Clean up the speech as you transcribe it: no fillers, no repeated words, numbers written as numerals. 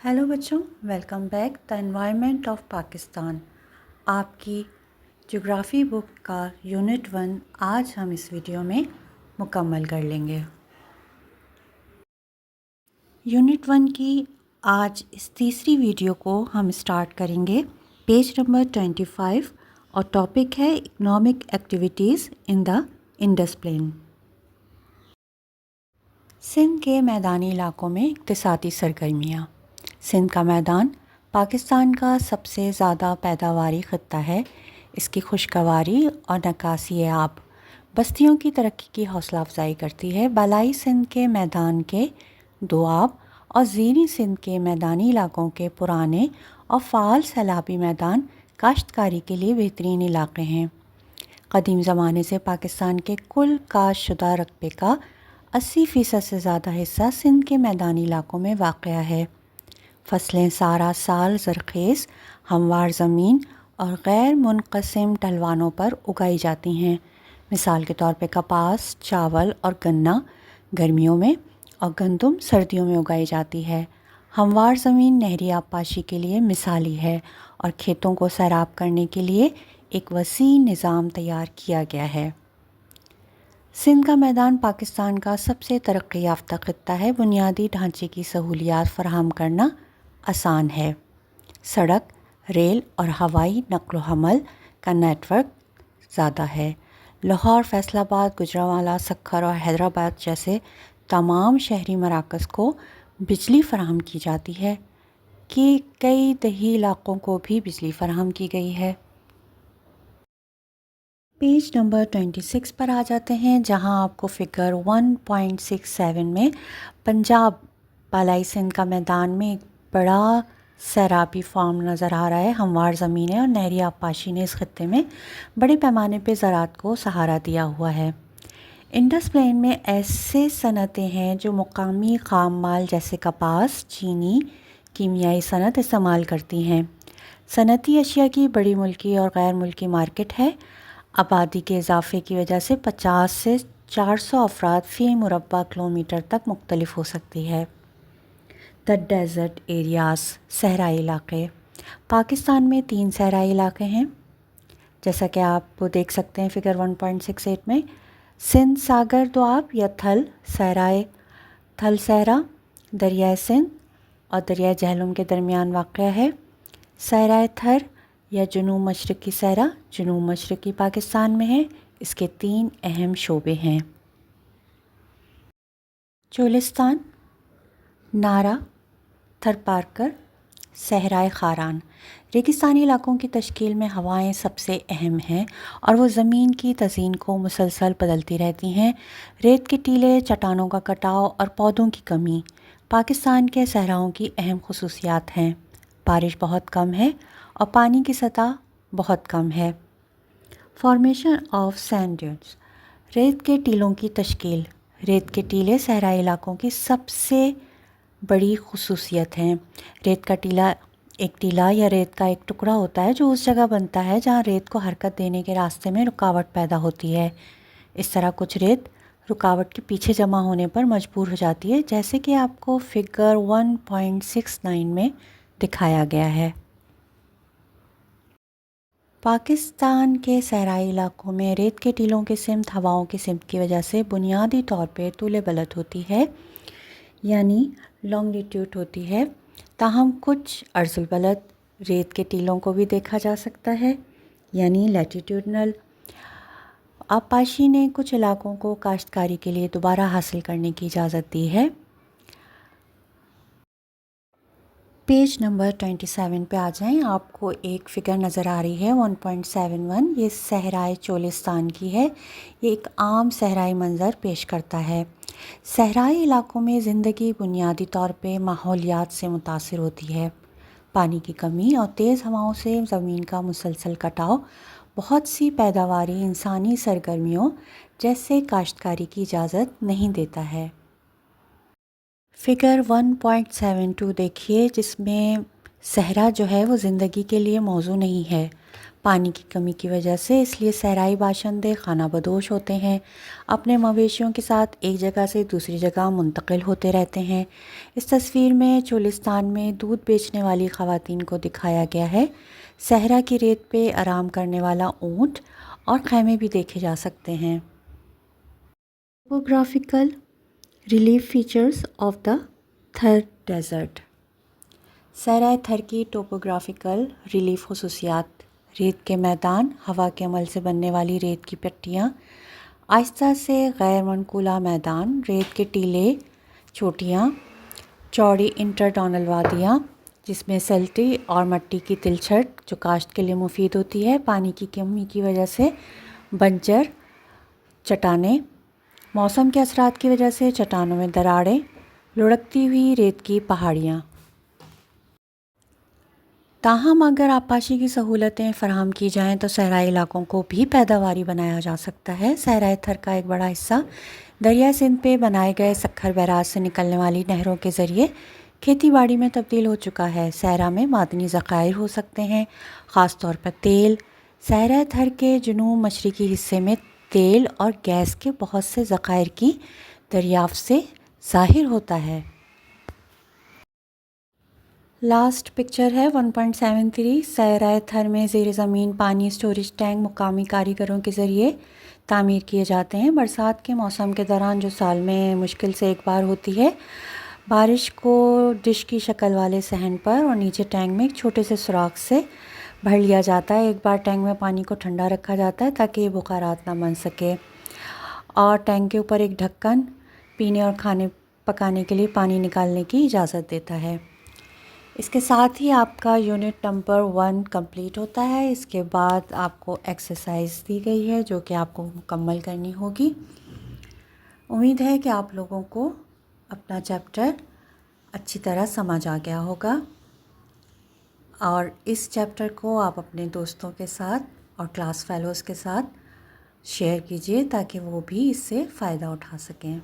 Hello बच्चों, welcome back the environment of Pakistan. आपकी geography book का यूनिट 1 आज हम इस वीडियो में मुकम्मल कर लेंगे। यूनिट 1 की आज इस तीसरी वीडियो को हम स्टार्ट करेंगे पेज नंबर 25 और टॉपिक है economic activities in the Indus plain. Sindh के मैदानी इलाकों में इक़्तिसादी सरगर्मियाँ। सिंध का मैदान पाकिस्तान का सबसे ज़्यादा पैदावारी ख़त्ता है। इसकी खुशगवारी और नक्कासी आब बस्तियों की तरक्की की हौसला अफजाई करती है। बालाई सिंध के मैदान के दोआब और ज़ीरी सिंध के मैदानी इलाकों के पुराने और फ़ाल सैलाबी मैदान काश्तकारी के लिए बेहतरीन इलाक़े हैं। क़दीम ज़माने से पाकिस्तान के कुल काश्तशुदा रकबे का 80% से ज़्यादा हिस्सा सिंध के मैदानी इलाकों में वाक़या है। फसलें सारा साल ज़रख़ेज़, हमवार ज़मीन और गैर मुनक़सिम ढलवानों पर उगाई जाती हैं। मिसाल के तौर पे कपास, चावल और गन्ना गर्मियों में और गंदम सर्दियों में उगाई जाती है। हमवार ज़मीन नहरी आबपाशी के लिए मिसाली है और खेतों को सैराब करने के लिए एक वसी निज़ाम तैयार किया गया है। सिंध का मैदान पाकिस्तान का सबसे तरक्की याफ्ता ख़त्ता है। बुनियादी ढांचे की सहूलियात फ़राहम करना आसान है। सड़क, रेल और हवाई नक़्ल व हमल का नेटवर्क ज़्यादा है। लाहौर, फैसलाबाद, गुजरांवाला, सक्खर और हैदराबाद जैसे तमाम शहरी मराकज़ को बिजली फ़राहम की जाती है कि कई दही इलाक़ों को भी बिजली फ़राहम की गई है। पेज नंबर 26 पर आ जाते हैं, जहां आपको फ़िगर 1.67 में पंजाब बालाई सिंध का मैदान में एक बड़ा सैराबी फार्म नज़र आ रहा है। हमवार ज़मीनें और नहरी आबपाशी ने इस खत्ते में बड़े पैमाने पे ज़राअत को सहारा दिया हुआ है। इंडस प्लेन में ऐसे सनतें हैं जो मुकामी ख़ाम माल जैसे कपास, चीनी, कीमियाई सनत इस्तेमाल करती हैं। सनती अशिया की बड़ी मुल्की और गैर मुल्की मार्केट है। आबादी के इजाफे की वजह से 50 से 400 अफराद फ़ी मुरबा किलोमीटर तक मुख्तलिफ हो सकती है। द डेज़र्ट एरियाज़, सहराई इलाक़े। पाकिस्तान में 3 सहराई इलाक़े हैं, जैसा कि आप देख सकते हैं फ़िगर 1.68 में। सिंध सागर दोआब या थल सहराए, थल सहरा दरियाए सिंध और दरियाए जहलुम के दरमियान वाक़या है। सहराए थर या जनूब मशरक़ी सहरा जनूब मशरक़ी पाकिस्तान में है। इसके 3 अहम शोबे हैं: चोलिस्तान, नारा, थरपारकर, सहराए खारान। रेगिस्तानी इलाकों की तश्कील में हवाएं सबसे अहम हैं और वो ज़मीन की तज़ीन को मुसलसल बदलती रहती हैं। रेत के टीले, चट्टानों का कटाव और पौधों की कमी पाकिस्तान के सहराओं की अहम खुसूसियात हैं। बारिश बहुत कम है और पानी की सतह बहुत कम है। फॉर्मेशन ऑफ सैंड ड्यून्स, रेत के टीलों की तश्कील। रेत के टीले सहराई इलाकों की सबसे बड़ी खुसूसियत हैं। रेत का टीला एक टीला या रेत का एक टुकड़ा होता है जो उस जगह बनता है जहाँ रेत को हरकत देने के रास्ते में रुकावट पैदा होती है। इस तरह कुछ रेत रुकावट के पीछे जमा होने पर मजबूर हो जाती है, जैसे कि आपको फ़िगर 1.69 में दिखाया गया है। पाकिस्तान के सहराई इलाकों में रेत के टीलों की सिमत हवाओं की सिमत की वजह से बुनियादी तौर पे तूले बलद होती है, यानी लॉन्गिट्यूड होती है। ताहम कुछ अर्जुल बलद रेत के टीलों को भी देखा जा सकता है, यानी लैटिट्यूडनल। आबपाशी ने कुछ इलाकों को काश्तकारी के लिए दोबारा हासिल करने की इजाज़त दी है। पेज नंबर 27 पे आ जाएं। आपको एक फ़िगर नज़र आ रही है 1.71। ये सहराए चोलिस्तान की है। ये एक आम सहराई मंज़र पेश करता है। सहराई इलाकों में ज़िंदगी बुनियादी तौर पे माहौलियात से मुतासिर होती है। पानी की कमी और तेज़ हवाओं से ज़मीन का मुसलसल कटाव बहुत सी पैदावारी इंसानी सरगर्मियों जैसे काश्तकारी की इजाज़त नहीं देता है। फ़िगर 1.72 देखिए, जिसमें सहरा जो है वो ज़िंदगी के लिए मौजू नहीं है। پانی کی کمی کی وجہ سے، اس لیے صحرائی باشندے خانہ بدوش ہوتے ہیں، اپنے مویشیوں کے ساتھ ایک جگہ سے دوسری جگہ منتقل ہوتے رہتے ہیں۔ اس تصویر میں چولستان میں دودھ بیچنے والی خواتین کو دکھایا گیا ہے۔ صحرا کی ریت پہ آرام کرنے والا اونٹ اور خیمے بھی دیکھے جا سکتے ہیں۔ Topographical relief features of the Thar desert. صحرائے تھر کی ٹوپوگرافیکل ریلیف خصوصیات: ریت کے میدان، ہوا کے عمل سے بننے والی ریت کی پٹیاں، آہستہ سے غیر منقولہ میدان، ریت کے ٹیلے، چوٹیاں، چوڑی انٹرڈونل وادیاں جس میں سلٹی اور مٹی کی تلچھٹ جو کاشت کے لیے مفید ہوتی ہے، پانی کی کمی کی وجہ سے بنجر چٹانیں، موسم کے اثرات کی وجہ سے چٹانوں میں دراڑیں، لڑھکتی ہوئی ریت کی پہاڑیاں۔ تاہم اگر آبپاشی کی سہولتیں فراہم کی جائیں تو صحرائی علاقوں کو بھی پیداواری بنایا جا سکتا ہے۔ صحرائے تھر کا ایک بڑا حصہ دریائے سندھ پہ بنائے گئے سکھر بیراج سے نکلنے والی نہروں کے ذریعے کھیتی باڑی میں تبدیل ہو چکا ہے۔ صحرا میں معدنی ذخائر ہو سکتے ہیں، خاص طور پر تیل۔ صحرائے تھر کے جنوب مشرقی حصے میں تیل اور گیس کے بہت سے ذخائر کی دریافت سے ظاہر ہوتا ہے۔ لاسٹ پکچر ہے 1.73۔ صحرائے تھر میں زیر زمین پانی اسٹوریج ٹینک مقامی کاریگروں کے ذریعے تعمیر کیے جاتے ہیں۔ برسات کے موسم کے دوران، جو سال میں مشکل سے ایک بار ہوتی ہے، بارش کو ڈش کی شکل والے صحن پر اور نیچے ٹینک میں ایک چھوٹے سے سوراخ سے بھر لیا جاتا ہے۔ ایک بار ٹینک میں پانی کو ٹھنڈا رکھا جاتا ہے تاکہ یہ بخارات نہ بن سکے، اور ٹینک کے اوپر ایک ڈھکن پینے اور کھانے پکانے کے لیے پانی نکالنے کی اجازت دیتا ہے۔ اس کے ساتھ ہی آپ کا یونٹ نمبر 1 کمپلیٹ ہوتا ہے۔ اس کے بعد آپ کو ایکسرسائز دی گئی ہے جو کہ آپ کو مکمل کرنی ہوگی۔ امید ہے کہ آپ لوگوں کو اپنا چیپٹر اچھی طرح سمجھ آ گیا ہوگا، اور اس چیپٹر کو آپ اپنے دوستوں کے ساتھ اور کلاس فیلوز کے ساتھ شیئر کیجیے تاکہ وہ بھی اس سے فائدہ اٹھا سکیں۔